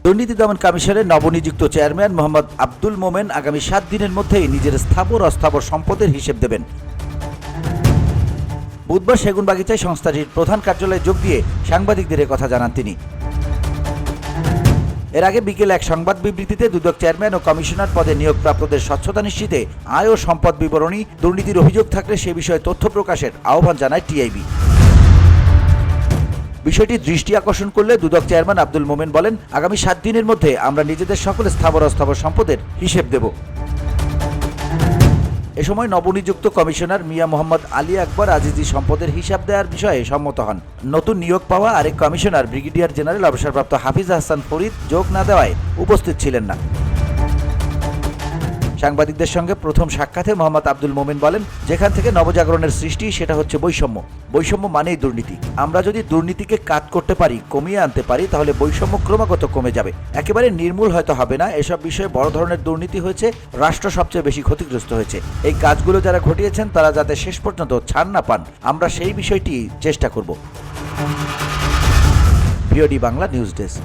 দুর্নীতি দমন কমিশনের নবনিযুক্ত চেয়ারম্যান মোহাম্মদ আব্দুল মোমেন আগামী 7 দিনের মধ্যেই নিজের স্থাবর অস্থাবর সম্পদের হিসেব দেবেন। বুধবার সেগুনবাগিচায় সংস্থাটির প্রধান কার্যালয়ে যোগ দিয়ে সাংবাদিকদের কথা জানান তিনি। এর আগে বিকেলে এক সংবাদ বিবৃতিতে দুদক চেয়ারম্যান ও কমিশনার পদে নিয়োগপ্রাপ্তদের স্বচ্ছতা নিশ্চিতে আয় ও সম্পদ বিবরণী, দুর্নীতির অভিযোগ থাকলে সে বিষয়ে তথ্য প্রকাশের আহ্বান জানায় টিআইবি। বিষয়টি দৃষ্টি আকর্ষণ করলে দুদক চেয়ারম্যান আব্দুল মোমেন বলেন, আগামী 7 দিনের মধ্যে আমরা নিজেদের সকল স্থাবর অস্থাবর সম্পদের হিসেব দেব। এ সময় নবনিযুক্ত কমিশনার মিয়া মোহাম্মদ আলী আকবর আজিজি সম্পদের হিসাব দেওয়ার বিষয়ে সম্মত হন। নতুন নিয়োগ পাওয়া আরেক কমিশনার ব্রিগেডিয়ার জেনারেল অবসরপ্রাপ্ত হাফিজ আহসান ফরিদ যোগ না দেওয়ায় উপস্থিত ছিলেন না। সাংবাদিকদের সঙ্গে প্রথম সাক্ষাতে মোহাম্মদ আব্দুল মোমেন বলেন, যেখান থেকে নবজাগরণের সৃষ্টি সেটা হচ্ছে বৈষম্য। বৈষম্য মানেই দুর্নীতি। আমরা যদি দুর্নীতিকে কাট করতে পারি, কমিয়ে আনতে পারি, তাহলে বৈষম্য ক্রমাগত কমে যাবে। একেবারে নির্মূল হয়তো হবে না, এসব বিষয়ে বড় ধরনের দুর্নীতি হয়েছে, রাষ্ট্র সবচেয়ে বেশি ক্ষতিগ্রস্ত হয়েছে। এই কাজগুলো যারা ঘটিয়েছেন তারা যাতে শেষ পর্যন্ত ছাড় না পান, আমরা সেই বিষয়টি চেষ্টা করব। VOD Bangla news desk.